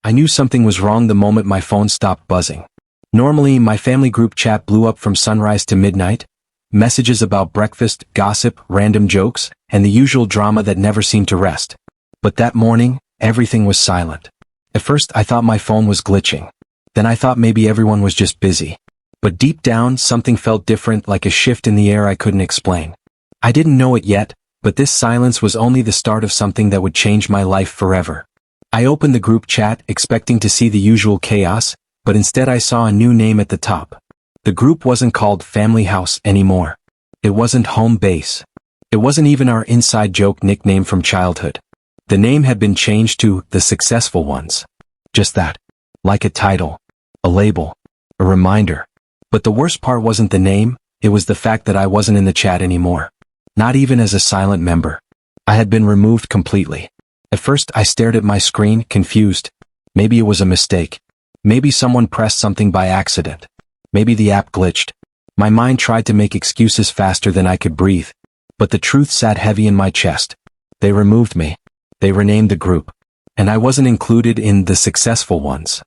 I knew something was wrong the moment my phone stopped buzzing. Normally, my family group chat blew up from sunrise to midnight. Messages about breakfast, gossip, random jokes, and the usual drama that never seemed to rest. But that morning, everything was silent. At first, I thought my phone was glitching. Then I thought maybe everyone was just busy. But deep down, something felt different, like a shift in the air I couldn't explain. I didn't know it yet, but this silence was only the start of something that would change my life forever. I opened the group chat, expecting to see the usual chaos, but instead I saw a new name at the top. The group wasn't called Family House anymore. It wasn't Home Base. It wasn't even our inside joke nickname from childhood. The name had been changed to The Successful Ones. Just that. Like a title, a label, a reminder. But the worst part wasn't the name, it was the fact that I wasn't in the chat anymore. Not even as a silent member. I had been removed completely. At first I stared at my screen, confused. Maybe it was a mistake. Maybe someone pressed something by accident. Maybe the app glitched. My mind tried to make excuses faster than I could breathe. But the truth sat heavy in my chest. They removed me. They renamed the group. And I wasn't included in The Successful Ones.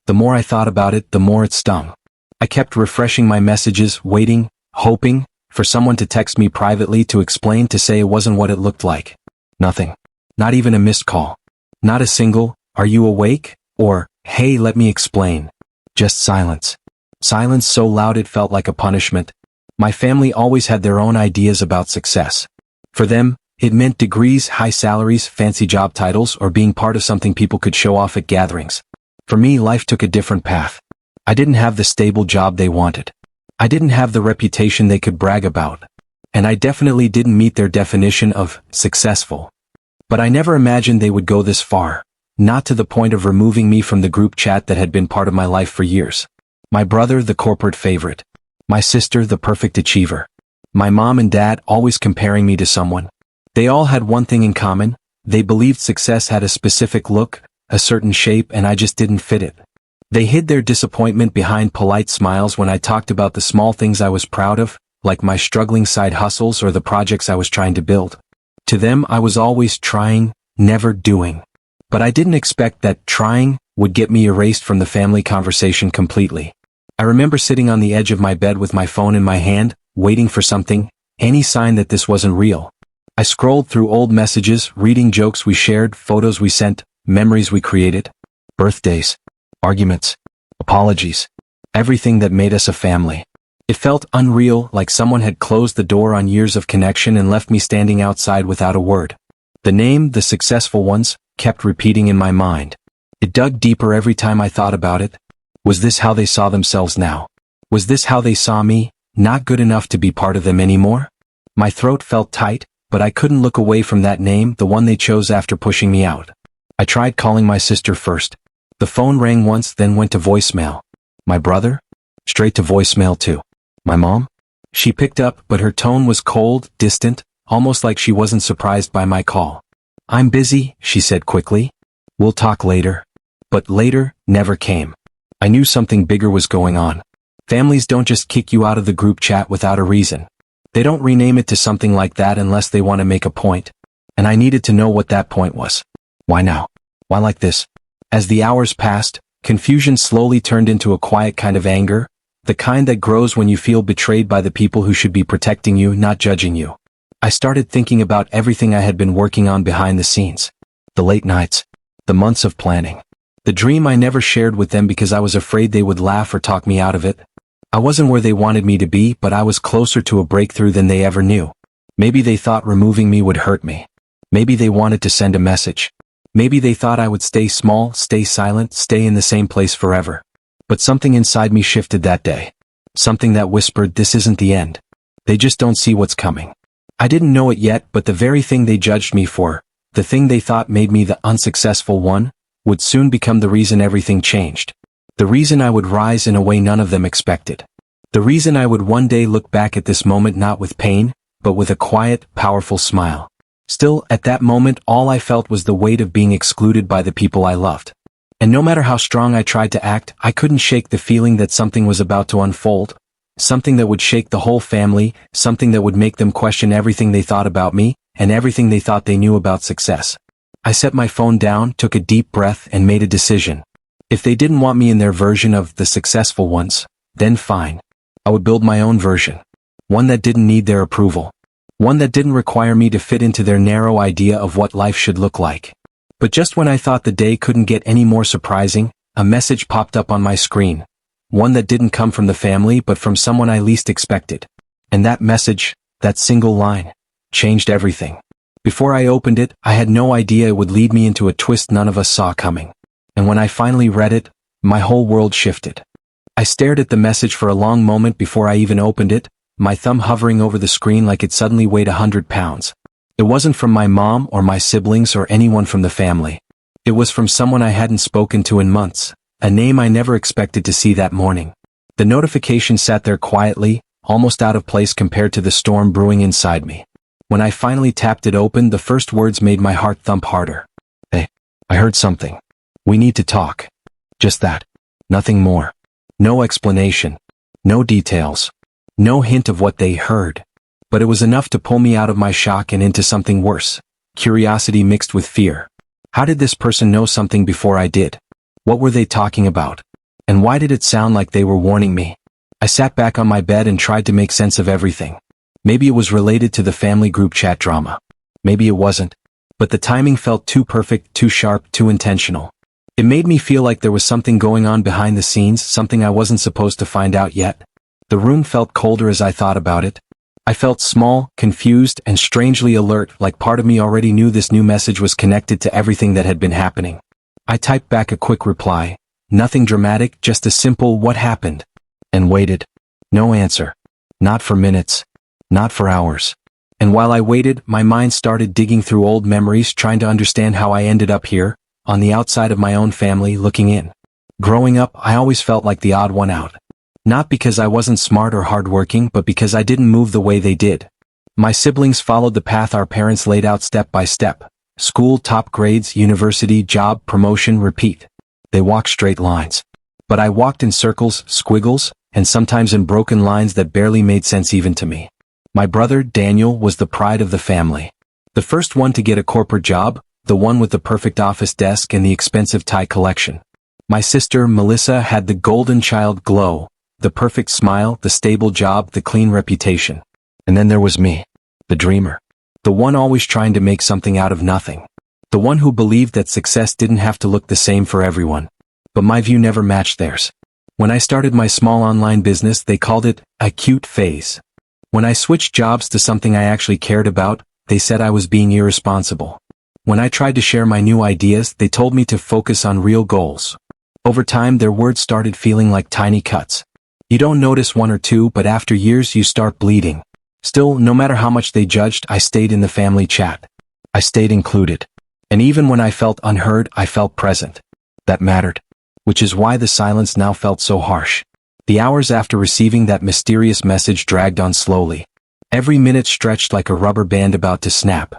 The more I thought about it, the more it stung. I kept refreshing my messages, waiting, hoping, for someone to text me privately to explain, to say it wasn't what it looked like. Nothing. Not even a missed call. Not a single, "Are you awake?" or, "Hey, let me explain." Just silence. Silence so loud it felt like a punishment. My family always had their own ideas about success. For them, it meant degrees, high salaries, fancy job titles, or being part of something people could show off at gatherings. For me, life took a different path. I didn't have the stable job they wanted. I didn't have the reputation they could brag about. And I definitely didn't meet their definition of successful. But I never imagined they would go this far. Not to the point of removing me from the group chat that had been part of my life for years. My brother, the corporate favorite. My sister, the perfect achiever. My mom and dad, always comparing me to someone. They all had one thing in common. They believed success had a specific look, a certain shape, and I just didn't fit it. They hid their disappointment behind polite smiles when I talked about the small things I was proud of, like my struggling side hustles or the projects I was trying to build. To them, I was always trying, never doing. But I didn't expect that trying would get me erased from the family conversation completely. I remember sitting on the edge of my bed with my phone in my hand, waiting for something, any sign that this wasn't real. I scrolled through old messages, reading jokes we shared, photos we sent, memories we created, birthdays, arguments, apologies, everything that made us a family. It felt unreal, like someone had closed the door on years of connection and left me standing outside without a word. The name, The Successful Ones, kept repeating in my mind. It dug deeper every time I thought about it. Was this how they saw themselves now? Was this how they saw me, not good enough to be part of them anymore? My throat felt tight, but I couldn't look away from that name, the one they chose after pushing me out. I tried calling my sister first. The phone rang once, then went to voicemail. My brother? Straight to voicemail too. My mom? She picked up, but her tone was cold, distant, almost like she wasn't surprised by my call. "I'm busy," she said quickly. "We'll talk later." But later never came. I knew something bigger was going on. Families don't just kick you out of the group chat without a reason. They don't rename it to something like that unless they want to make a point. And I needed to know what that point was. Why now? Why like this? As the hours passed, confusion slowly turned into a quiet kind of anger, the kind that grows when you feel betrayed by the people who should be protecting you, not judging you. I started thinking about everything I had been working on behind the scenes. The late nights. The months of planning. The dream I never shared with them because I was afraid they would laugh or talk me out of it. I wasn't where they wanted me to be, but I was closer to a breakthrough than they ever knew. Maybe they thought removing me would hurt me. Maybe they wanted to send a message. Maybe they thought I would stay small, stay silent, stay in the same place forever. But something inside me shifted that day. Something that whispered, this isn't the end. They just don't see what's coming. I didn't know it yet, but the very thing they judged me for, the thing they thought made me the unsuccessful one, would soon become the reason everything changed. The reason I would rise in a way none of them expected. The reason I would one day look back at this moment not with pain, but with a quiet, powerful smile. Still, at that moment, all I felt was the weight of being excluded by the people I loved. And no matter how strong I tried to act, I couldn't shake the feeling that something was about to unfold. Something that would shake the whole family, something that would make them question everything they thought about me, and everything they thought they knew about success. I set my phone down, took a deep breath, and made a decision. If they didn't want me in their version of the successful ones, then fine. I would build my own version. One that didn't need their approval. One that didn't require me to fit into their narrow idea of what life should look like. But just when I thought the day couldn't get any more surprising, a message popped up on my screen. One that didn't come from the family but from someone I least expected. And that message, that single line, changed everything. Before I opened it, I had no idea it would lead me into a twist none of us saw coming. And when I finally read it, my whole world shifted. I stared at the message for a long moment before I even opened it, my thumb hovering over the screen like it suddenly weighed 100 pounds. It wasn't from my mom or my siblings or anyone from the family. It was from someone I hadn't spoken to in months, a name I never expected to see that morning. The notification sat there quietly, almost out of place compared to the storm brewing inside me. When I finally tapped it open, the first words made my heart thump harder. "Hey, I heard something. We need to talk." Just that. Nothing more. No explanation. No details. No hint of what they heard. But it was enough to pull me out of my shock and into something worse. Curiosity mixed with fear. How did this person know something before I did? What were they talking about? And why did it sound like they were warning me? I sat back on my bed and tried to make sense of everything. Maybe it was related to the family group chat drama. Maybe it wasn't. But the timing felt too perfect, too sharp, too intentional. It made me feel like there was something going on behind the scenes, something I wasn't supposed to find out yet. The room felt colder as I thought about it. I felt small, confused, and strangely alert, like part of me already knew this new message was connected to everything that had been happening. I typed back a quick reply. Nothing dramatic, just a simple "what happened?" And waited. No answer. Not for minutes. Not for hours. And while I waited, my mind started digging through old memories, trying to understand how I ended up here, on the outside of my own family, looking in. Growing up, I always felt like the odd one out. Not because I wasn't smart or hardworking, but because I didn't move the way they did. My siblings followed the path our parents laid out step by step. School, top grades, university, job, promotion, repeat. They walked straight lines. But I walked in circles, squiggles, and sometimes in broken lines that barely made sense even to me. My brother, Daniel, was the pride of the family. The first one to get a corporate job, the one with the perfect office desk and the expensive tie collection. My sister, Melissa, had the golden child glow, the perfect smile, the stable job, the clean reputation. And then there was me, the dreamer. The one always trying to make something out of nothing. The one who believed that success didn't have to look the same for everyone. But my view never matched theirs. When I started my small online business, they called it a cute phase. When I switched jobs to something I actually cared about, they said I was being irresponsible. When I tried to share my new ideas, they told me to focus on real goals. Over time, their words started feeling like tiny cuts. You don't notice one or two, but after years you start bleeding. Still, no matter how much they judged, I stayed in the family chat. I stayed included. And even when I felt unheard, I felt present. That mattered. Which is why the silence now felt so harsh. The hours after receiving that mysterious message dragged on slowly. Every minute stretched like a rubber band about to snap.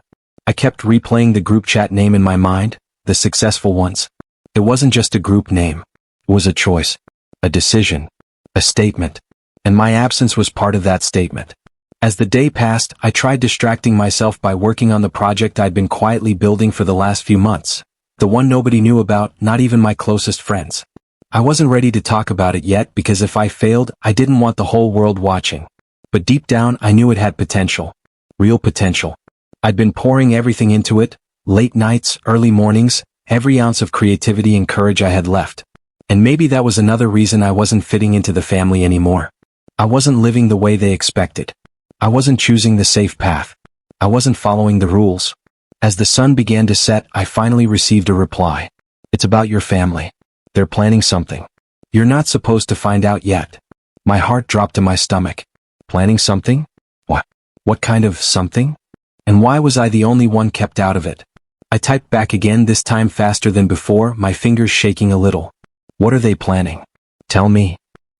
I kept replaying the group chat name in my mind, the successful ones. It wasn't just a group name. It was a choice. A decision. A statement. And my absence was part of that statement. As the day passed, I tried distracting myself by working on the project I'd been quietly building for the last few months. The one nobody knew about, not even my closest friends. I wasn't ready to talk about it yet because if I failed, I didn't want the whole world watching. But deep down, I knew it had potential. Real potential. I'd been pouring everything into it, late nights, early mornings, every ounce of creativity and courage I had left. And maybe that was another reason I wasn't fitting into the family anymore. I wasn't living the way they expected. I wasn't choosing the safe path. I wasn't following the rules. As the sun began to set, I finally received a reply. It's about your family. They're planning something. You're not supposed to find out yet. My heart dropped to my stomach. Planning something? What? What kind of something? And why was I the only one kept out of it? I typed back again, this time faster than before, my fingers shaking a little. What are they planning? Tell me.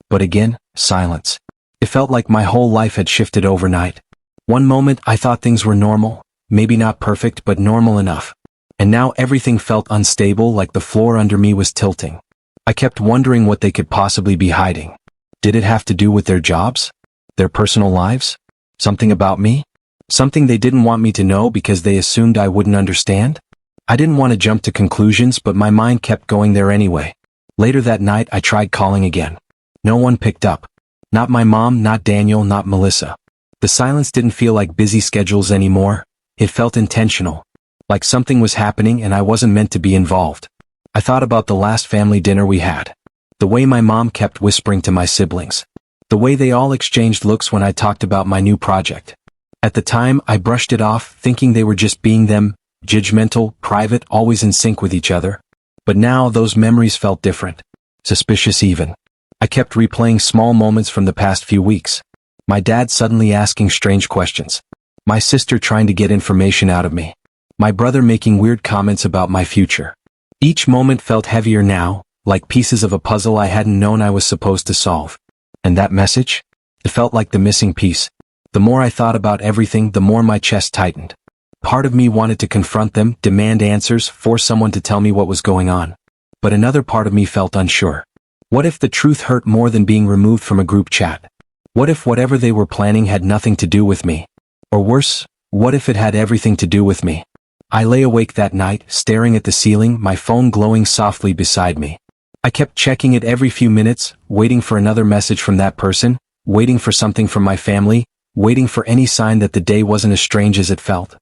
But again, silence. It felt like my whole life had shifted overnight. One moment I thought things were normal, maybe not perfect but normal enough. And now everything felt unstable, like the floor under me was tilting. I kept wondering what they could possibly be hiding. Did it have to do with their jobs? Their personal lives? Something about me? Something they didn't want me to know because they assumed I wouldn't understand? I didn't want to jump to conclusions, but my mind kept going there anyway. Later that night, I tried calling again. No one picked up. Not my mom, not Daniel, not Melissa. The silence didn't feel like busy schedules anymore. It felt intentional. Like something was happening and I wasn't meant to be involved. I thought about the last family dinner we had. The way my mom kept whispering to my siblings. The way they all exchanged looks when I talked about my new project. At the time, I brushed it off, thinking they were just being them, judgmental, private, always in sync with each other. But now those memories felt different. Suspicious even. I kept replaying small moments from the past few weeks. My dad suddenly asking strange questions. My sister trying to get information out of me. My brother making weird comments about my future. Each moment felt heavier now, like pieces of a puzzle I hadn't known I was supposed to solve. And that message? It felt like the missing piece. The more I thought about everything, the more my chest tightened. Part of me wanted to confront them, demand answers, force someone to tell me what was going on. But another part of me felt unsure. What if the truth hurt more than being removed from a group chat? What if whatever they were planning had nothing to do with me? Or worse, what if it had everything to do with me? I lay awake that night, staring at the ceiling, my phone glowing softly beside me. I kept checking it every few minutes, waiting for another message from that person, waiting for something from my family, waiting for any sign that the day wasn't as strange as it felt.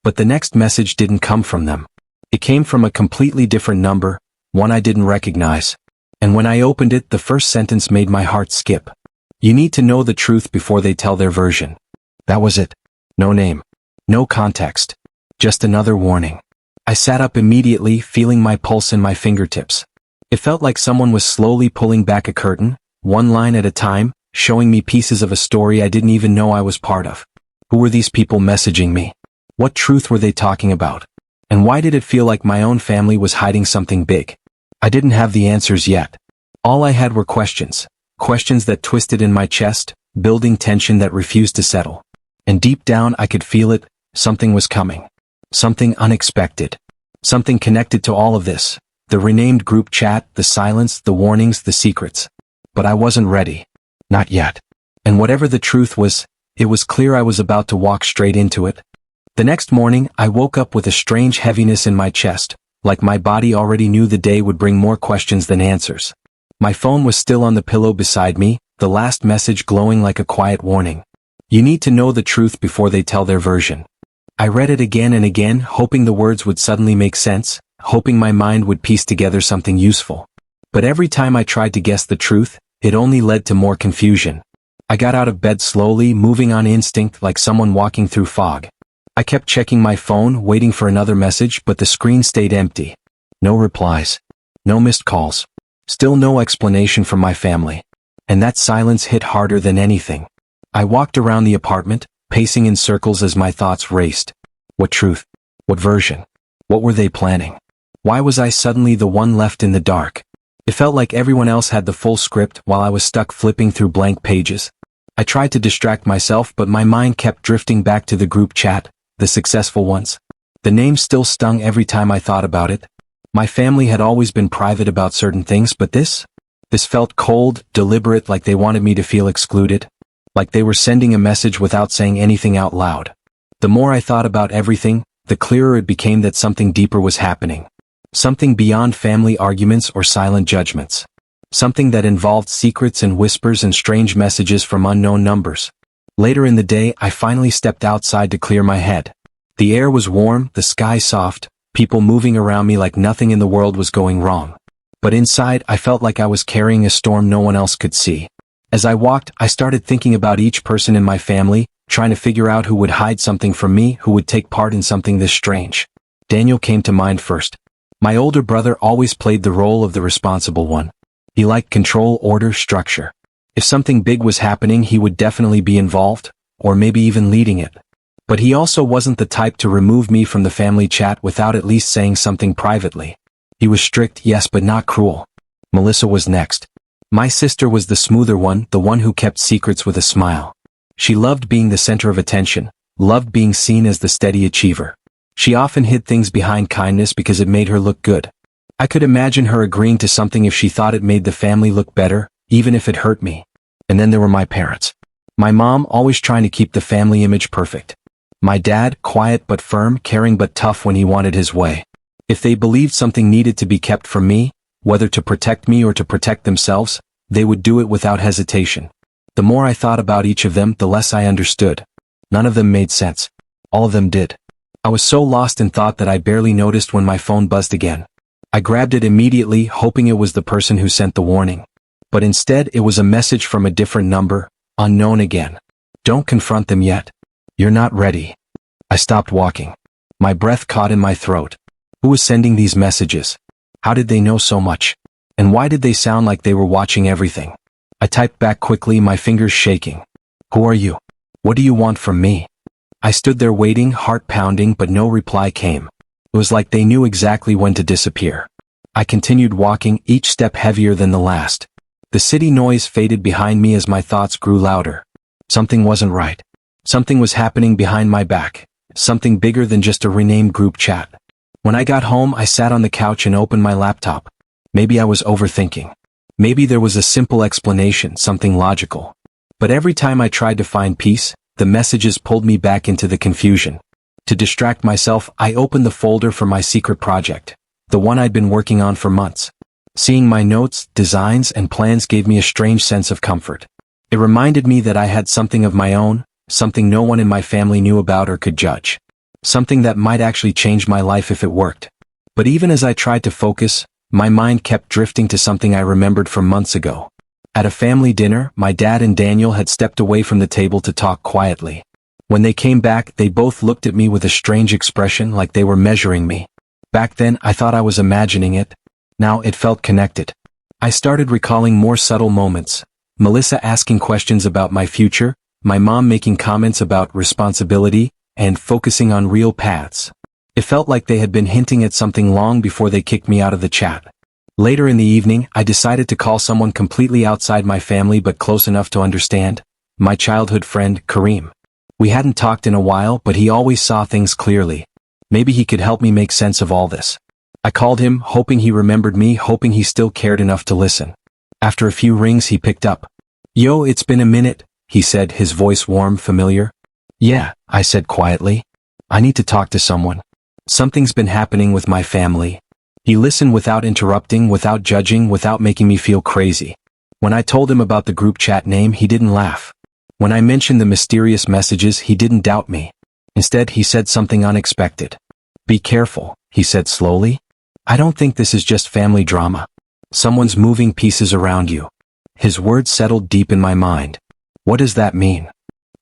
But the next message didn't come from them. It came from a completely different number, one I didn't recognize. And when I opened it, the first sentence made my heart skip. You need to know the truth before they tell their version. That was it. No name. No context. Just another warning. I sat up immediately, feeling my pulse in my fingertips. It felt like someone was slowly pulling back a curtain, one line at a time, showing me pieces of a story I didn't even know I was part of. Who were these people messaging me? What truth were they talking about? And why did it feel like my own family was hiding something big? I didn't have the answers yet. All I had were questions. Questions that twisted in my chest, building tension that refused to settle. And deep down I could feel it, something was coming. Something unexpected. Something connected to all of this. The renamed group chat, the silence, the warnings, the secrets. But I wasn't ready. Not yet. And whatever the truth was, it was clear I was about to walk straight into it. The next morning, I woke up with a strange heaviness in my chest, like my body already knew the day would bring more questions than answers. My phone was still on the pillow beside me, the last message glowing like a quiet warning. You need to know the truth before they tell their version. I read it again and again, hoping the words would suddenly make sense, hoping my mind would piece together something useful. But every time I tried to guess the truth, it only led to more confusion. I got out of bed slowly, moving on instinct like someone walking through fog. I kept checking my phone, waiting for another message, but the screen stayed empty. No replies. No missed calls. Still no explanation from my family. And that silence hit harder than anything. I walked around the apartment, pacing in circles as my thoughts raced. What truth? What version? What were they planning? Why was I suddenly the one left in the dark? It felt like everyone else had the full script while I was stuck flipping through blank pages. I tried to distract myself, but my mind kept drifting back to the group chat, the successful ones. The name still stung every time I thought about it. My family had always been private about certain things, but this felt cold, deliberate, like they wanted me to feel excluded. Like they were sending a message without saying anything out loud. The more I thought about everything, the clearer it became that something deeper was happening. Something beyond family arguments or silent judgments. Something that involved secrets and whispers and strange messages from unknown numbers. Later in the day, I finally stepped outside to clear my head. The air was warm, the sky soft, people moving around me like nothing in the world was going wrong. But inside, I felt like I was carrying a storm no one else could see. As I walked, I started thinking about each person in my family, trying to figure out who would hide something from me, who would take part in something this strange. Daniel came to mind first. My older brother always played the role of the responsible one. He liked control, order, structure. If something big was happening, he would definitely be involved, or maybe even leading it. But he also wasn't the type to remove me from the family chat without at least saying something privately. He was strict, yes, but not cruel. Melissa was next. My sister was the smoother one, the one who kept secrets with a smile. She loved being the center of attention, loved being seen as the steady achiever. She often hid things behind kindness because it made her look good. I could imagine her agreeing to something if she thought it made the family look better, even if it hurt me. And then there were my parents. My mom, always trying to keep the family image perfect. My dad, quiet but firm, caring but tough when he wanted his way. If they believed something needed to be kept from me, whether to protect me or to protect themselves, they would do it without hesitation. The more I thought about each of them, the less I understood. None of them made sense. All of them did. I was so lost in thought that I barely noticed when my phone buzzed again. I grabbed it immediately, hoping it was the person who sent the warning. But instead, it was a message from a different number, unknown again. Don't confront them yet. You're not ready. I stopped walking. My breath caught in my throat. Who was sending these messages? How did they know so much? And why did they sound like they were watching everything? I typed back quickly, my fingers shaking. Who are you? What do you want from me? I stood there waiting, heart pounding, but no reply came. It was like they knew exactly when to disappear. I continued walking, each step heavier than the last. The city noise faded behind me as my thoughts grew louder. Something wasn't right. Something was happening behind my back. Something bigger than just a renamed group chat. When I got home, I sat on the couch and opened my laptop. Maybe I was overthinking. Maybe there was a simple explanation, something logical. But every time I tried to find peace, the messages pulled me back into the confusion. To distract myself, I opened the folder for my secret project, the one I'd been working on for months. Seeing my notes, designs, and plans gave me a strange sense of comfort. It reminded me that I had something of my own, something no one in my family knew about or could judge. Something that might actually change my life if it worked. But even as I tried to focus, my mind kept drifting to something I remembered from months ago. At a family dinner, my dad and Daniel had stepped away from the table to talk quietly. When they came back, they both looked at me with a strange expression, like they were measuring me. Back then, I thought I was imagining it. Now it felt connected. I started recalling more subtle moments. Melissa asking questions about my future, my mom making comments about responsibility, and focusing on real paths. It felt like they had been hinting at something long before they kicked me out of the chat. Later in the evening, I decided to call someone completely outside my family but close enough to understand. My childhood friend, Kareem. We hadn't talked in a while, but he always saw things clearly. Maybe he could help me make sense of all this. I called him, hoping he remembered me, hoping he still cared enough to listen. After a few rings, he picked up. Yo, it's been a minute, he said, his voice warm, familiar. Yeah, I said quietly. I need to talk to someone. Something's been happening with my family. He listened without interrupting, without judging, without making me feel crazy. When I told him about the group chat name, he didn't laugh. When I mentioned the mysterious messages, he didn't doubt me. Instead, he said something unexpected. Be careful, he said slowly. I don't think this is just family drama. Someone's moving pieces around you. His words settled deep in my mind. What does that mean?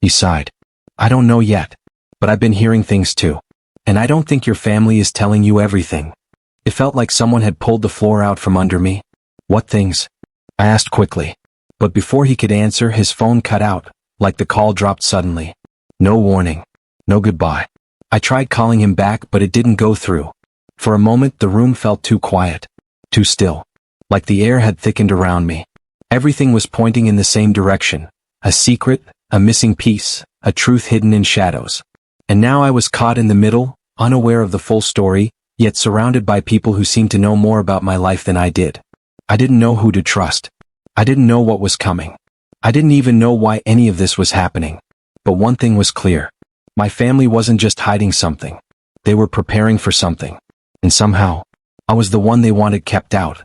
He sighed. I don't know yet. But I've been hearing things too. And I don't think your family is telling you everything. It felt like someone had pulled the floor out from under me. What things? I asked quickly. But before he could answer, his phone cut out, like the call dropped suddenly. No warning. No goodbye. I tried calling him back, but it didn't go through. For a moment, the room felt too quiet. Too still. Like the air had thickened around me. Everything was pointing in the same direction. A secret, a missing piece, a truth hidden in shadows. And now I was caught in the middle, unaware of the full story, yet surrounded by people who seemed to know more about my life than I did. I didn't know who to trust. I didn't know what was coming. I didn't even know why any of this was happening. But one thing was clear. My family wasn't just hiding something. They were preparing for something. And somehow, I was the one they wanted kept out.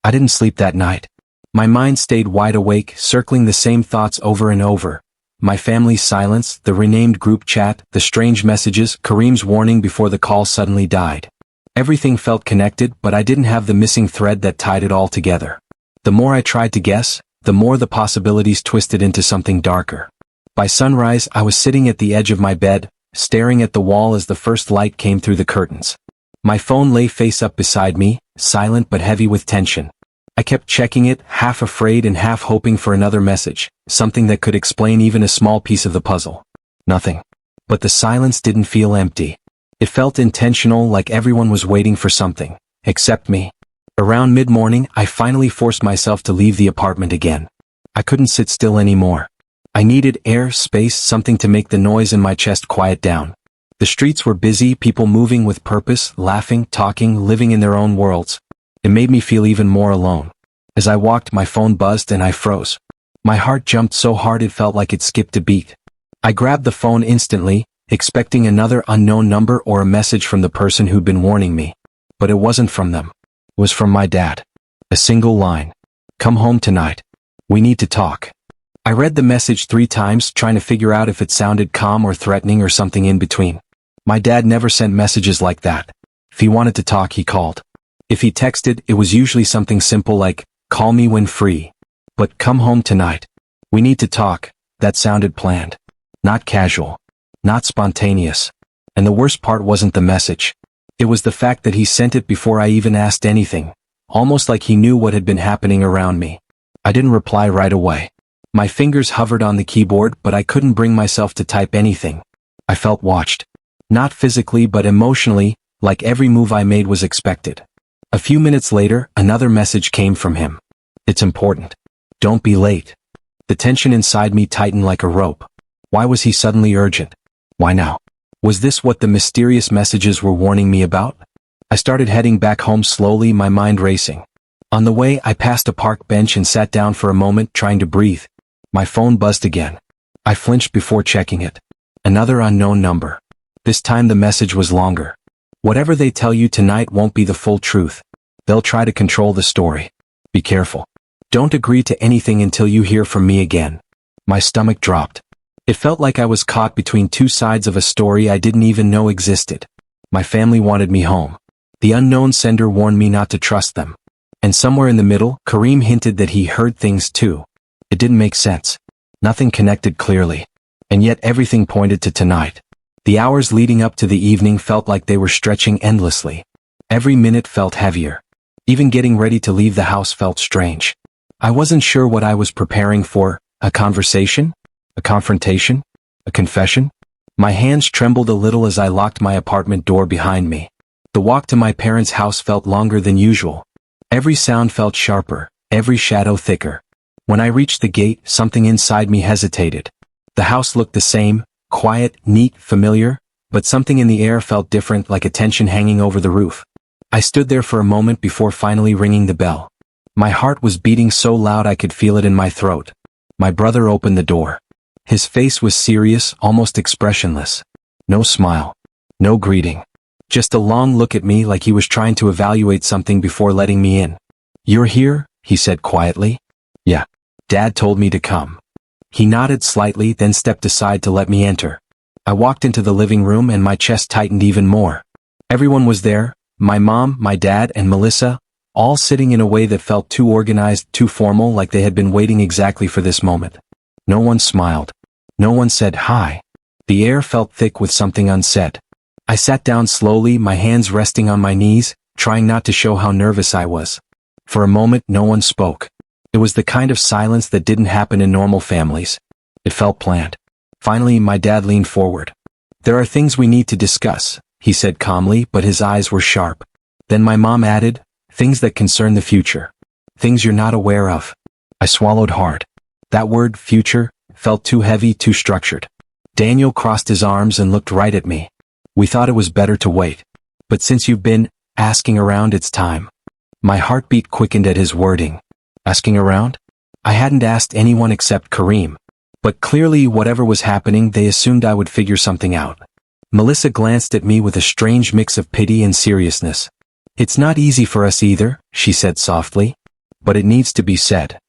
I didn't sleep that night. My mind stayed wide awake, circling the same thoughts over and over. My family's silence, the renamed group chat, the strange messages, Kareem's warning before the call suddenly died. Everything felt connected, but I didn't have the missing thread that tied it all together. The more I tried to guess, the more the possibilities twisted into something darker. By sunrise, I was sitting at the edge of my bed, staring at the wall as the first light came through the curtains. My phone lay face up beside me, silent but heavy with tension. I kept checking it, half afraid and half hoping for another message, something that could explain even a small piece of the puzzle. Nothing. But the silence didn't feel empty. It felt intentional, like everyone was waiting for something, except me. Around mid-morning, I finally forced myself to leave the apartment again. I couldn't sit still anymore. I needed air, space, something to make the noise in my chest quiet down. The streets were busy, people moving with purpose, laughing, talking, living in their own worlds. It made me feel even more alone. As I walked, my phone buzzed and I froze. My heart jumped so hard it felt like it skipped a beat. I grabbed the phone instantly, expecting another unknown number or a message from the person who'd been warning me. But it wasn't from them. It was from my dad. A single line. "Come home tonight. We need to talk." I read the message 3 times, trying to figure out if it sounded calm or threatening or something in between. My dad never sent messages like that. If he wanted to talk, he called. If he texted, it was usually something simple like, "Call me when free." But "come home tonight. We need to talk," that sounded planned. Not casual. Not spontaneous. And the worst part wasn't the message. It was the fact that he sent it before I even asked anything. Almost like he knew what had been happening around me. I didn't reply right away. My fingers hovered on the keyboard, but I couldn't bring myself to type anything. I felt watched. Not physically but emotionally, like every move I made was expected. A few minutes later, another message came from him. "It's important. Don't be late." The tension inside me tightened like a rope. Why was he suddenly urgent? Why now? Was this what the mysterious messages were warning me about? I started heading back home slowly, my mind racing. On the way, I passed a park bench and sat down for a moment, trying to breathe. My phone buzzed again. I flinched before checking it. Another unknown number. This time the message was longer. "Whatever they tell you tonight won't be the full truth. They'll try to control the story. Be careful. Don't agree to anything until you hear from me again." My stomach dropped. It felt like I was caught between 2 sides of a story I didn't even know existed. My family wanted me home. The unknown sender warned me not to trust them. And somewhere in the middle, Kareem hinted that he heard things too. It didn't make sense. Nothing connected clearly. And yet everything pointed to tonight. The hours leading up to the evening felt like they were stretching endlessly. Every minute felt heavier. Even getting ready to leave the house felt strange. I wasn't sure what I was preparing for. A conversation? A confrontation? A confession? My hands trembled a little as I locked my apartment door behind me. The walk to my parents' house felt longer than usual. Every sound felt sharper, every shadow thicker. When I reached the gate, something inside me hesitated. The house looked the same, quiet, neat, familiar, but something in the air felt different, like a tension hanging over the roof. I stood there for a moment before finally ringing the bell. My heart was beating so loud I could feel it in my throat. My brother opened the door. His face was serious, almost expressionless. No smile. No greeting. Just a long look at me like he was trying to evaluate something before letting me in. "You're here?" he said quietly. "Yeah. Dad told me to come." He nodded slightly, then stepped aside to let me enter. I walked into the living room and my chest tightened even more. Everyone was there, my mom, my dad, and Melissa, all sitting in a way that felt too organized, too formal, like they had been waiting exactly for this moment. No one smiled. No one said hi. The air felt thick with something unsaid. I sat down slowly, my hands resting on my knees, trying not to show how nervous I was. For a moment, no one spoke. It was the kind of silence that didn't happen in normal families. It felt planned. Finally, my dad leaned forward. "There are things we need to discuss," he said calmly, but his eyes were sharp. Then my mom added, "Things that concern the future. Things you're not aware of." I swallowed hard. That word, future, felt too heavy, too structured. Daniel crossed his arms and looked right at me. "We thought it was better to wait. But since you've been asking around, it's time." My heartbeat quickened at his wording. Asking around? I hadn't asked anyone except Kareem. But clearly, whatever was happening, they assumed I would figure something out. Melissa glanced at me with a strange mix of pity and seriousness. "It's not easy for us either," she said softly. "But it needs to be said."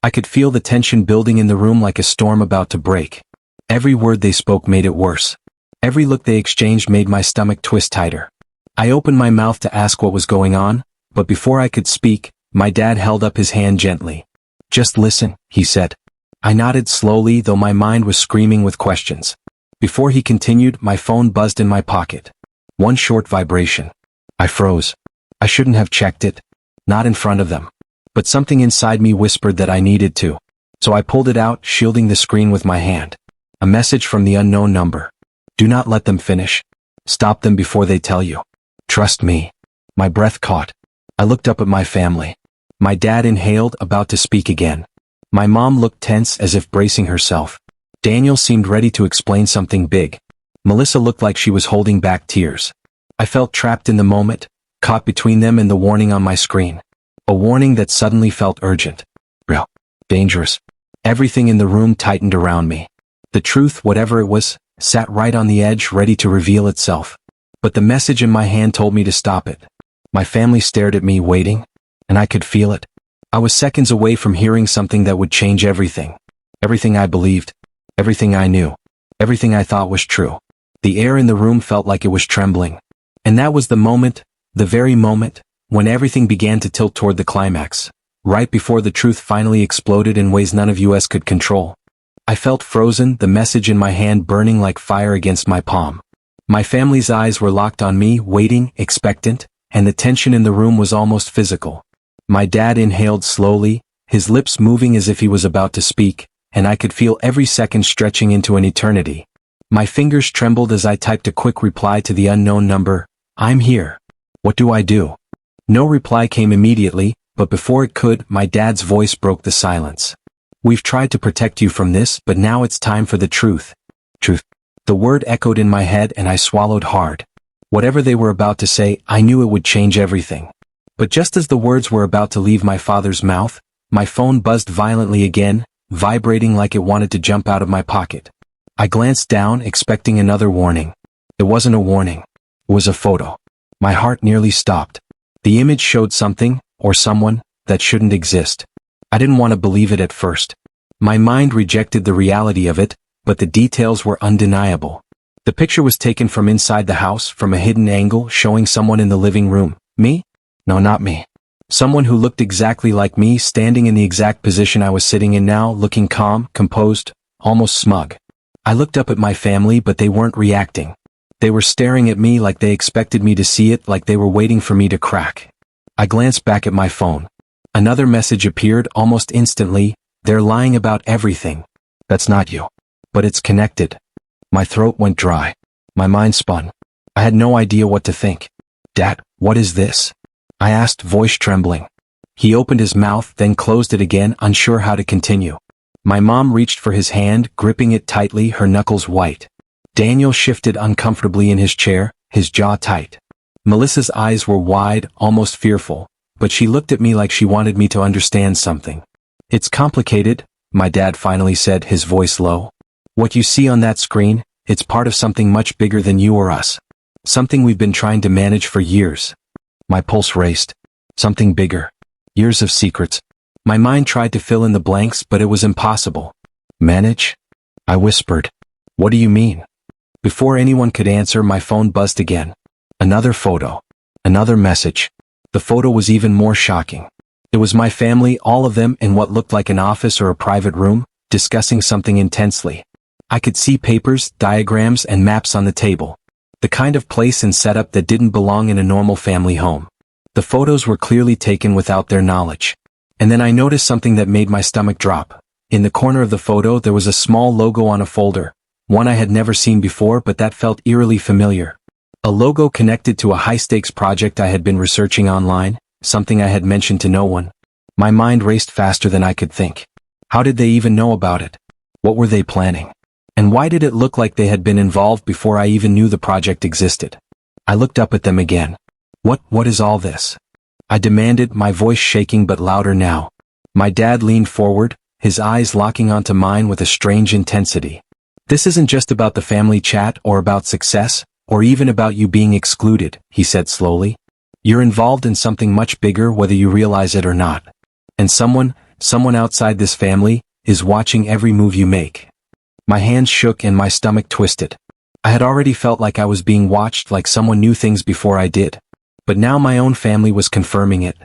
I could feel the tension building in the room like a storm about to break. Every word they spoke made it worse. Every look they exchanged made my stomach twist tighter. I opened my mouth to ask what was going on, but before I could speak, my dad held up his hand gently. "Just listen," he said. I nodded slowly, though my mind was screaming with questions. Before he continued, my phone buzzed in my pocket. One short vibration. I froze. I shouldn't have checked it. Not in front of them. But something inside me whispered that I needed to. So I pulled it out, shielding the screen with my hand. A message from the unknown number. "Do not let them finish. Stop them before they tell you. Trust me." My breath caught. I looked up at my family. My dad inhaled, about to speak again. My mom looked tense, as if bracing herself. Daniel seemed ready to explain something big. Melissa looked like she was holding back tears. I felt trapped in the moment, caught between them and the warning on my screen. A warning that suddenly felt urgent. Real. Dangerous. Everything in the room tightened around me. The truth, whatever it was, sat right on the edge, ready to reveal itself. But the message in my hand told me to stop it. My family stared at me, waiting, and I could feel it. I was seconds away from hearing something that would change everything. Everything I believed, everything I knew, everything I thought was true. The air in the room felt like it was trembling. And that was the moment, the very moment, when everything began to tilt toward the climax, right before the truth finally exploded in ways none of us could control. I felt frozen, the message in my hand burning like fire against my palm. My family's eyes were locked on me, waiting, expectant, and the tension in the room was almost physical. My dad inhaled slowly, his lips moving as if he was about to speak, and I could feel every second stretching into an eternity. My fingers trembled as I typed a quick reply to the unknown number. "I'm here. What do I do?" No reply came immediately, but before it could, my dad's voice broke the silence. "We've tried to protect you from this, but now it's time for the truth." Truth. The word echoed in my head and I swallowed hard. Whatever they were about to say, I knew it would change everything. But just as the words were about to leave my father's mouth, my phone buzzed violently again, vibrating like it wanted to jump out of my pocket. I glanced down, expecting another warning. It wasn't a warning. It was a photo. My heart nearly stopped. The image showed something, or someone, that shouldn't exist. I didn't want to believe it at first. My mind rejected the reality of it, but the details were undeniable. The picture was taken from inside the house, from a hidden angle, showing someone in the living room. Me? No, not me. Someone who looked exactly like me, standing in the exact position I was sitting in now, looking calm, composed, almost smug. I looked up at my family, but they weren't reacting. They were staring at me like they expected me to see it, like they were waiting for me to crack. I glanced back at my phone. Another message appeared almost instantly. "They're lying about everything. That's not you. But it's connected." My throat went dry. My mind spun. I had no idea what to think. "Dad, what is this?" I asked, voice trembling. He opened his mouth, then closed it again, unsure how to continue. My mom reached for his hand, gripping it tightly, her knuckles white. Daniel shifted uncomfortably in his chair, his jaw tight. Melissa's eyes were wide, almost fearful, but she looked at me like she wanted me to understand something. "It's complicated," my dad finally said, his voice low. "What you see on that screen, it's part of something much bigger than you or us. Something we've been trying to manage for years." My pulse raced. Something bigger. Years of secrets. My mind tried to fill in the blanks, but it was impossible. "Manage?" I whispered. "What do you mean?" Before anyone could answer, my phone buzzed again. Another photo. Another message. The photo was even more shocking. It was my family, all of them, in what looked like an office or a private room, discussing something intensely. I could see papers, diagrams, and maps on the table. The kind of place and setup that didn't belong in a normal family home. The photos were clearly taken without their knowledge. And then I noticed something that made my stomach drop. In the corner of the photo there was a small logo on a folder, one I had never seen before, but that felt eerily familiar. A logo connected to a high-stakes project I had been researching online, something I had mentioned to no one. My mind raced faster than I could think. How did they even know about it? What were they planning? And why did it look like they had been involved before I even knew the project existed? I looked up at them again. What is all this?" I demanded, my voice shaking but louder now. My dad leaned forward, his eyes locking onto mine with a strange intensity. "This isn't just about the family chat or about success, or even about you being excluded," he said slowly. "You're involved in something much bigger whether you realize it or not. And someone outside this family, is watching every move you make." My hands shook and my stomach twisted. I had already felt like I was being watched, like someone knew things before I did. But now my own family was confirming it.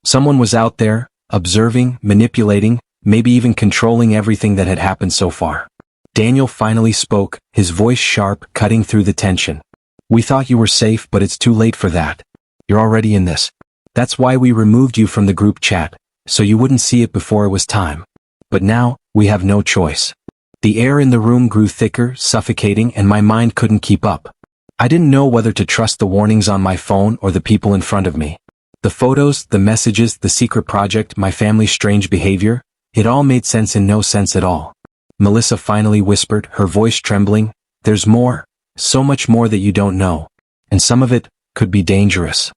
Someone was out there, observing, manipulating, maybe even controlling everything that had happened so far. Daniel finally spoke, his voice sharp, cutting through the tension. "We thought you were safe, but it's too late for that. You're already in this. That's why we removed you from the group chat, so you wouldn't see it before it was time. But now, we have no choice." The air in the room grew thicker, suffocating, and my mind couldn't keep up. I didn't know whether to trust the warnings on my phone or the people in front of me. The photos, the messages, the secret project, my family's strange behavior, it all made sense in no sense at all. Melissa finally whispered, her voice trembling, "There's more, so much more that you don't know. And some of it could be dangerous."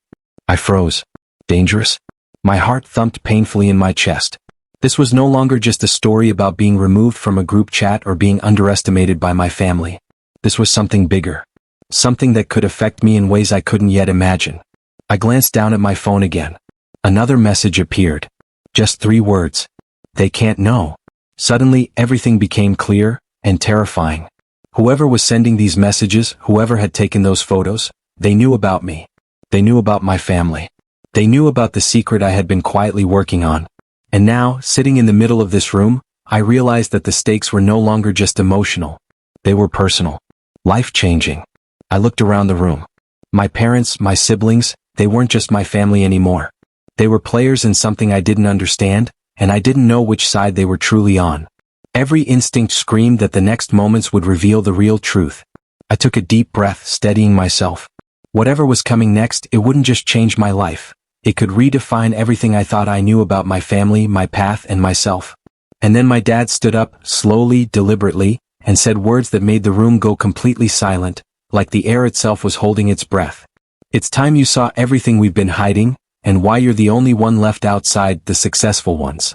I froze. Dangerous? My heart thumped painfully in my chest. This was no longer just a story about being removed from a group chat or being underestimated by my family. This was something bigger. Something that could affect me in ways I couldn't yet imagine. I glanced down at my phone again. Another message appeared. Just 3 words. They can't know. Suddenly, everything became clear and terrifying. Whoever was sending these messages, whoever had taken those photos, they knew about me. They knew about my family. They knew about the secret I had been quietly working on. And now, sitting in the middle of this room, I realized that the stakes were no longer just emotional. They were personal. Life-changing. I looked around the room. My parents, my siblings, they weren't just my family anymore. They were players in something I didn't understand, and I didn't know which side they were truly on. Every instinct screamed that the next moments would reveal the real truth. I took a deep breath, steadying myself. Whatever was coming next, it wouldn't just change my life. It could redefine everything I thought I knew about my family, my path, and myself. And then my dad stood up, slowly, deliberately, and said words that made the room go completely silent, like the air itself was holding its breath. It's time you saw everything we've been hiding, and why you're the only one left outside, the successful ones.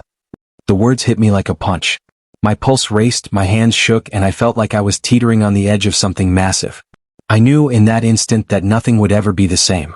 The words hit me like a punch. My pulse raced, my hands shook, and I felt like I was teetering on the edge of something massive. I knew in that instant that nothing would ever be the same.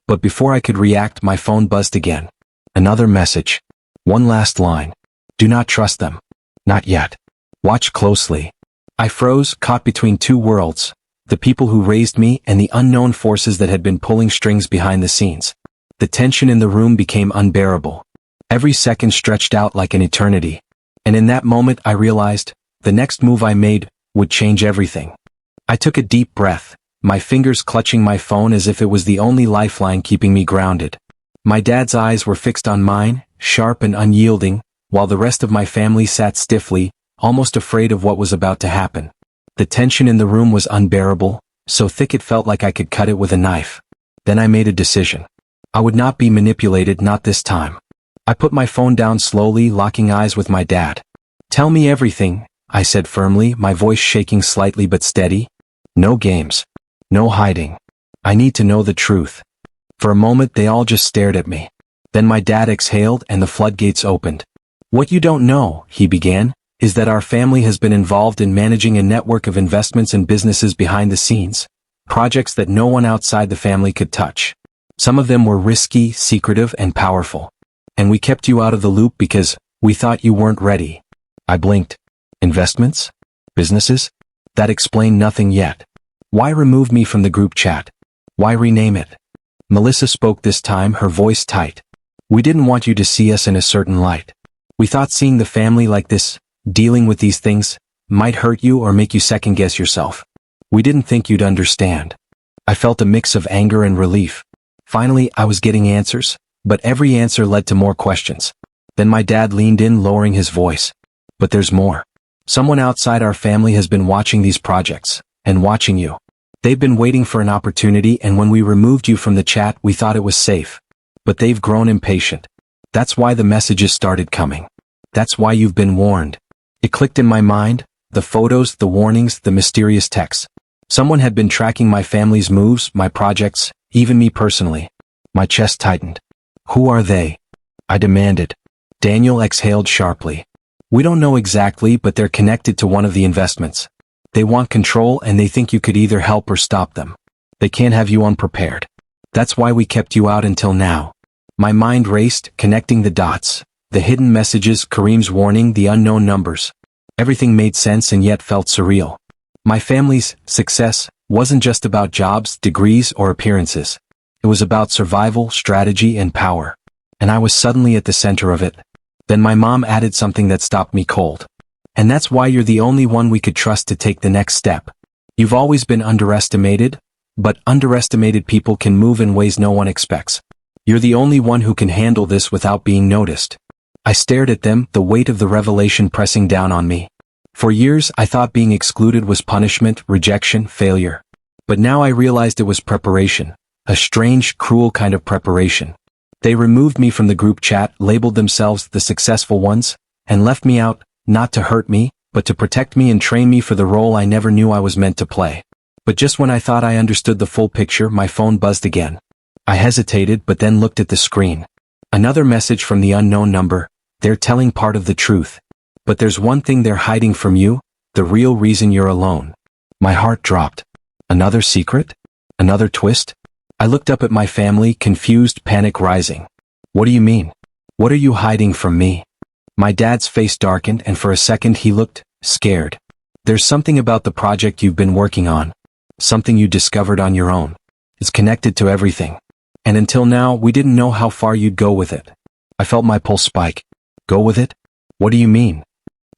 But before I could react, my phone buzzed again. Another message. One last line. Do not trust them. Not yet. Watch closely. I froze, caught between 2 worlds. The people who raised me and the unknown forces that had been pulling strings behind the scenes. The tension in the room became unbearable. Every second stretched out like an eternity. And in that moment I realized, the next move I made would change everything. I took a deep breath, my fingers clutching my phone as if it was the only lifeline keeping me grounded. My dad's eyes were fixed on mine, sharp and unyielding, while the rest of my family sat stiffly, almost afraid of what was about to happen. The tension in the room was unbearable, so thick it felt like I could cut it with a knife. Then I made a decision. I would not be manipulated, not this time. I put my phone down slowly, locking eyes with my dad. Tell me everything, I said firmly, my voice shaking slightly but steady. No games. No hiding. I need to know the truth. For a moment they all just stared at me. Then my dad exhaled and the floodgates opened. What you don't know, he began, is that our family has been involved in managing a network of investments and businesses behind the scenes. Projects that no one outside the family could touch. Some of them were risky, secretive, and powerful. And we kept you out of the loop because we thought you weren't ready. I blinked. Investments? Businesses? That explained nothing yet. Why remove me from the group chat? Why rename it? Melissa spoke this time, her voice tight. We didn't want you to see us in a certain light. We thought seeing the family like this, dealing with these things, might hurt you or make you second-guess yourself. We didn't think you'd understand. I felt a mix of anger and relief. Finally, I was getting answers, but every answer led to more questions. Then my dad leaned in, lowering his voice. But there's more. Someone outside our family has been watching these projects, and watching you. They've been waiting for an opportunity, and when we removed you from the chat, we thought it was safe. But they've grown impatient. That's why the messages started coming. That's why you've been warned. It clicked in my mind, the photos, the warnings, the mysterious texts. Someone had been tracking my family's moves, my projects, even me personally. My chest tightened. Who are they? I demanded. Daniel exhaled sharply. We don't know exactly, but they're connected to one of the investments. They want control and they think you could either help or stop them. They can't have you unprepared. That's why we kept you out until now. My mind raced, connecting the dots. The hidden messages, Kareem's warning, the unknown numbers. Everything made sense and yet felt surreal. My family's success wasn't just about jobs, degrees, or appearances. It was about survival, strategy, and power. And I was suddenly at the center of it. Then my mom added something that stopped me cold. And that's why you're the only one we could trust to take the next step. You've always been underestimated, but underestimated people can move in ways no one expects. You're the only one who can handle this without being noticed. I stared at them, the weight of the revelation pressing down on me. For years, I thought being excluded was punishment, rejection, failure. But now I realized it was preparation. A strange, cruel kind of preparation. They removed me from the group chat, labeled themselves the successful ones, and left me out, not to hurt me, but to protect me and train me for the role I never knew I was meant to play. But just when I thought I understood the full picture, my phone buzzed again. I hesitated, but then looked at the screen. Another message from the unknown number. They're telling part of the truth. But there's one thing they're hiding from you, the real reason you're alone. My heart dropped. Another secret? Another twist? I looked up at my family, confused, panic rising. What do you mean? What are you hiding from me? My dad's face darkened, and for a second he looked scared. There's something about the project you've been working on. Something you discovered on your own. It's connected to everything. And until now, we didn't know how far you'd go with it. I felt my pulse spike. Go with it? What do you mean?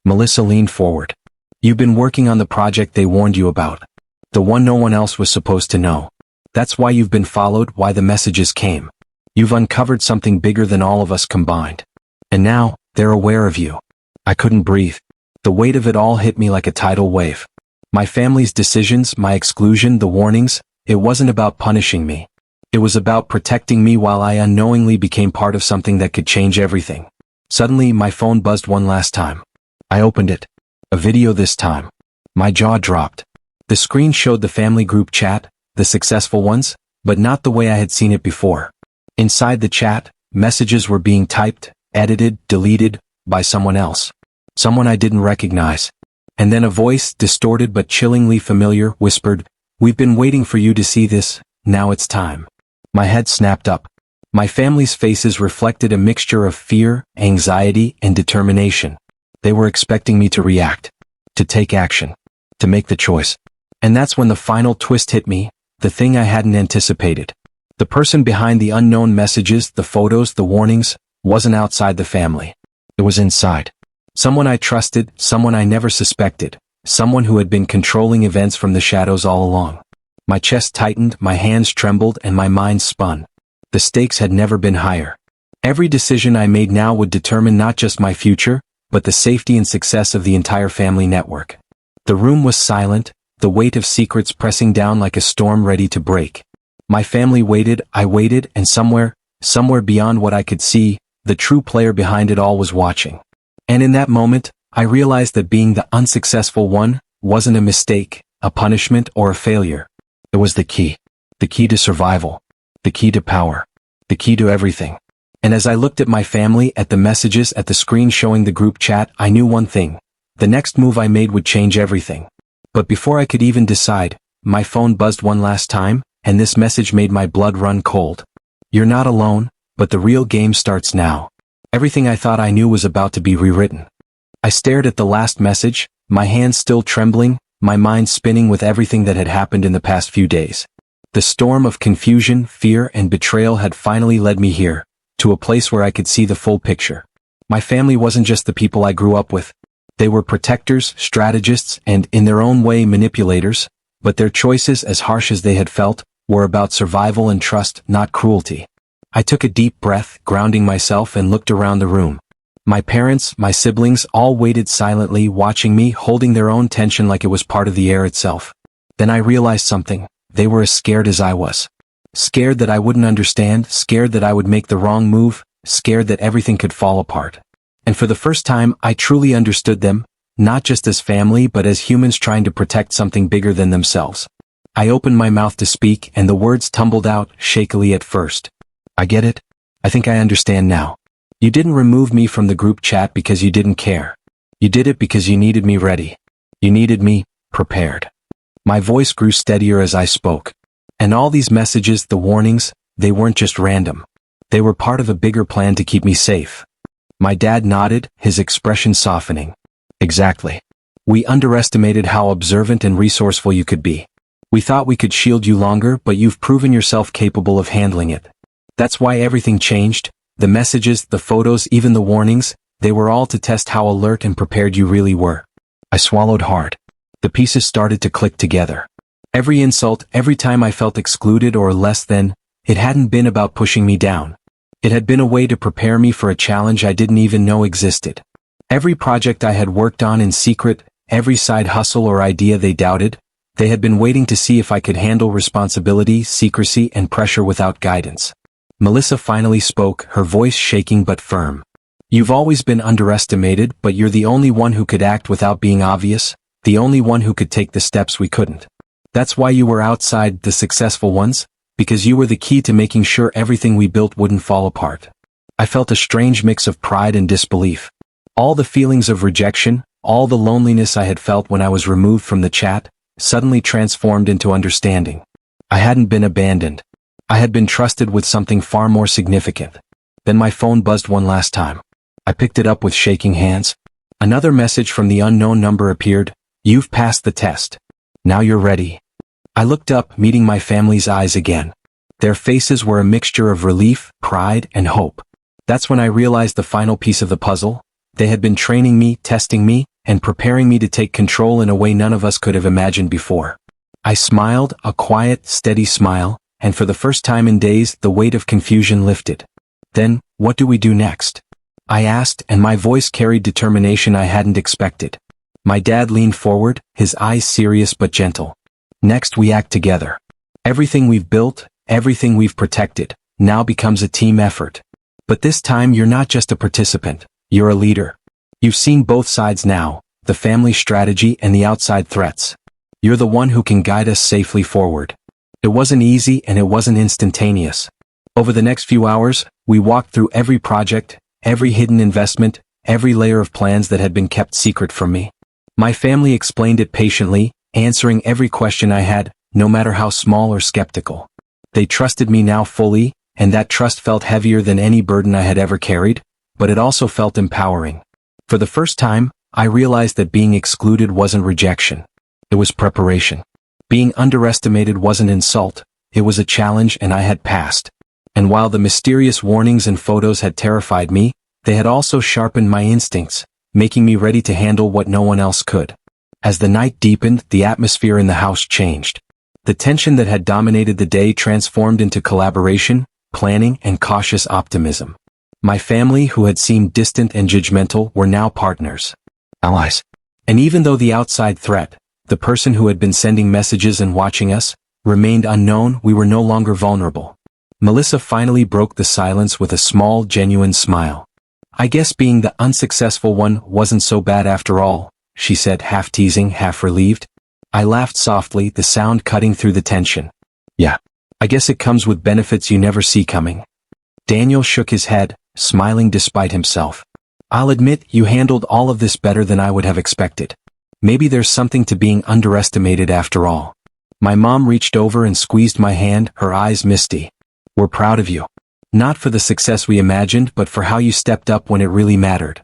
Melissa leaned forward. You've been working on the project they warned you about. The one no one else was supposed to know. That's why you've been followed, why the messages came. You've uncovered something bigger than all of us combined. And now, they're aware of you. I couldn't breathe. The weight of it all hit me like a tidal wave. My family's decisions, my exclusion, the warnings, it wasn't about punishing me. It was about protecting me while I unknowingly became part of something that could change everything. Suddenly, my phone buzzed one last time. I opened it. A video this time. My jaw dropped. The screen showed the family group chat, the successful ones, but not the way I had seen it before. Inside the chat, messages were being typed, edited, deleted, by someone else. Someone I didn't recognize. And then a voice, distorted but chillingly familiar, whispered, "We've been waiting for you to see this, now it's time." My head snapped up. My family's faces reflected a mixture of fear, anxiety, and determination. They were expecting me to react, to take action, to make the choice. And that's when the final twist hit me, the thing I hadn't anticipated. The person behind the unknown messages, the photos, the warnings, wasn't outside the family. It was inside. Someone I trusted, someone I never suspected, someone who had been controlling events from the shadows all along. My chest tightened, my hands trembled, and my mind spun. The stakes had never been higher. Every decision I made now would determine not just my future, but the safety and success of the entire family network. The room was silent, the weight of secrets pressing down like a storm ready to break. My family waited, I waited, and somewhere beyond what I could see, the true player behind it all was watching. And in that moment, I realized that being the unsuccessful one wasn't a mistake, a punishment, or a failure. It was the key to survival, the key to power, the key to everything. And as I looked at my family, at the messages, at the screen showing the group chat, I knew one thing. The next move I made would change everything. But before I could even decide, my phone buzzed one last time, and this message made my blood run cold. You're not alone, but the real game starts now. Everything I thought I knew was about to be rewritten. I stared at the last message, my hands still trembling, my mind spinning with everything that had happened in the past few days. The storm of confusion, fear, and betrayal had finally led me here, to a place where I could see the full picture. My family wasn't just the people I grew up with. They were protectors, strategists, and, in their own way, manipulators, but their choices, as harsh as they had felt, were about survival and trust, not cruelty. I took a deep breath, grounding myself, and looked around the room. My parents, my siblings, all waited silently, watching me, holding their own tension like it was part of the air itself. Then I realized something. They were as scared as I was. Scared that I wouldn't understand, scared that I would make the wrong move, scared that everything could fall apart. And for the first time, I truly understood them, not just as family but as humans trying to protect something bigger than themselves. I opened my mouth to speak, and the words tumbled out, shakily at first. I get it. I think I understand now. You didn't remove me from the group chat because you didn't care. You did it because you needed me ready. You needed me prepared. My voice grew steadier as I spoke. And all these messages, the warnings, they weren't just random. They were part of a bigger plan to keep me safe. My dad nodded, his expression softening. Exactly. We underestimated how observant and resourceful you could be. We thought we could shield you longer, but you've proven yourself capable of handling it. That's why everything changed. The messages, the photos, even the warnings, they were all to test how alert and prepared you really were. I swallowed hard. The pieces started to click together. Every insult, every time I felt excluded or less than, it hadn't been about pushing me down. It had been a way to prepare me for a challenge I didn't even know existed. Every project I had worked on in secret, every side hustle or idea they doubted, they had been waiting to see if I could handle responsibility, secrecy, and pressure without guidance. Melissa finally spoke, her voice shaking but firm. You've always been underestimated, but you're the only one who could act without being obvious, the only one who could take the steps we couldn't. That's why you were outside the successful ones, because you were the key to making sure everything we built wouldn't fall apart. I felt a strange mix of pride and disbelief. All the feelings of rejection, all the loneliness I had felt when I was removed from the chat, suddenly transformed into understanding. I hadn't been abandoned. I had been trusted with something far more significant. Then my phone buzzed one last time. I picked it up with shaking hands. Another message from the unknown number appeared. You've passed the test. Now you're ready. I looked up, meeting my family's eyes again. Their faces were a mixture of relief, pride, and hope. That's when I realized the final piece of the puzzle. They had been training me, testing me, and preparing me to take control in a way none of us could have imagined before. I smiled, a quiet, steady smile, and for the first time in days, the weight of confusion lifted. Then, what do we do next? I asked, and my voice carried determination I hadn't expected. My dad leaned forward, his eyes serious but gentle. Next we act together. Everything we've built, everything we've protected, now becomes a team effort. But this time you're not just a participant, you're a leader. You've seen both sides now, the family strategy and the outside threats. You're the one who can guide us safely forward. It wasn't easy and it wasn't instantaneous. Over the next few hours, we walked through every project, every hidden investment, every layer of plans that had been kept secret from me. My family explained it patiently, answering every question I had, no matter how small or skeptical. They trusted me now fully, and that trust felt heavier than any burden I had ever carried, but it also felt empowering. For the first time, I realized that being excluded wasn't rejection. It was preparation. Being underestimated wasn't insult, it was a challenge and I had passed. And while the mysterious warnings and photos had terrified me, they had also sharpened my instincts, making me ready to handle what no one else could. As the night deepened, the atmosphere in the house changed. The tension that had dominated the day transformed into collaboration, planning, and cautious optimism. My family, who had seemed distant and judgmental, were now partners. Allies. And even though the outside threat, the person who had been sending messages and watching us, remained unknown, we were no longer vulnerable. Melissa finally broke the silence with a small, genuine smile. I guess being the unsuccessful one wasn't so bad after all, she said, half teasing, half relieved. I laughed softly, the sound cutting through the tension. Yeah. I guess it comes with benefits you never see coming. Daniel shook his head, smiling despite himself. I'll admit you handled all of this better than I would have expected. Maybe there's something to being underestimated after all. My mom reached over and squeezed my hand, her eyes misty. We're proud of you. Not for the success we imagined, but for how you stepped up when it really mattered.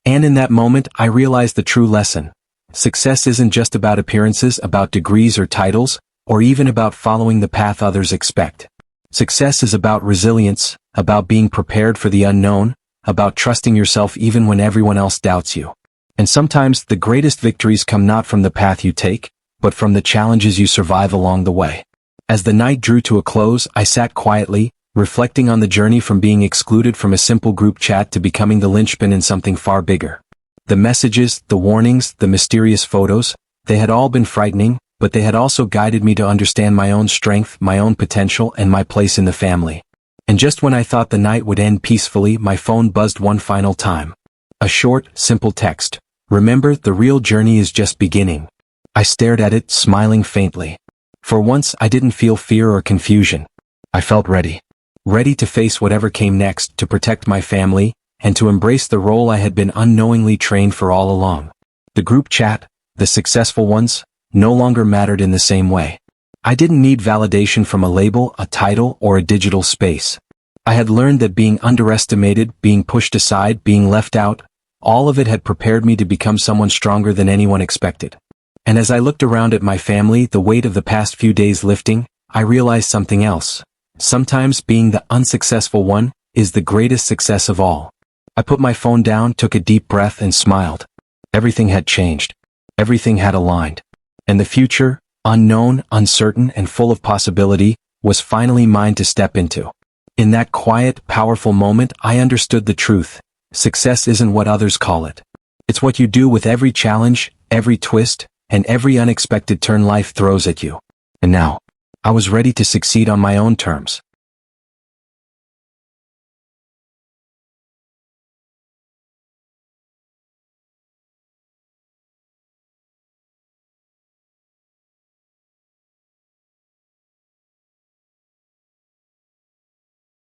And in that moment, I realized the true lesson. Success isn't just about appearances, about degrees or titles, or even about following the path others expect. Success is about resilience, about being prepared for the unknown, about trusting yourself even when everyone else doubts you. And sometimes the greatest victories come not from the path you take, but from the challenges you survive along the way. As the night drew to a close, I sat quietly, reflecting on the journey from being excluded from a simple group chat to becoming the linchpin in something far bigger. The messages, the warnings, the mysterious photos, they had all been frightening, but they had also guided me to understand my own strength, my own potential, and my place in the family. And just when I thought the night would end peacefully, my phone buzzed one final time. A short, simple text. Remember, the real journey is just beginning. I stared at it, smiling faintly. For once, I didn't feel fear or confusion. I felt ready. Ready to face whatever came next, to protect my family, and to embrace the role I had been unknowingly trained for all along. The group chat, the successful ones, no longer mattered in the same way. I didn't need validation from a label, a title, or a digital space. I had learned that being underestimated, being pushed aside, being left out, all of it had prepared me to become someone stronger than anyone expected. And as I looked around at my family, the weight of the past few days lifting, I realized something else. Sometimes being the unsuccessful one is the greatest success of all. I put my phone down, took a deep breath, and smiled. Everything had changed. Everything had aligned. And the future, unknown, uncertain, and full of possibility, was finally mine to step into. In that quiet, powerful moment, I understood the truth. Success isn't what others call it. It's what you do with every challenge, every twist, and every unexpected turn life throws at you. And now, I was ready to succeed on my own terms.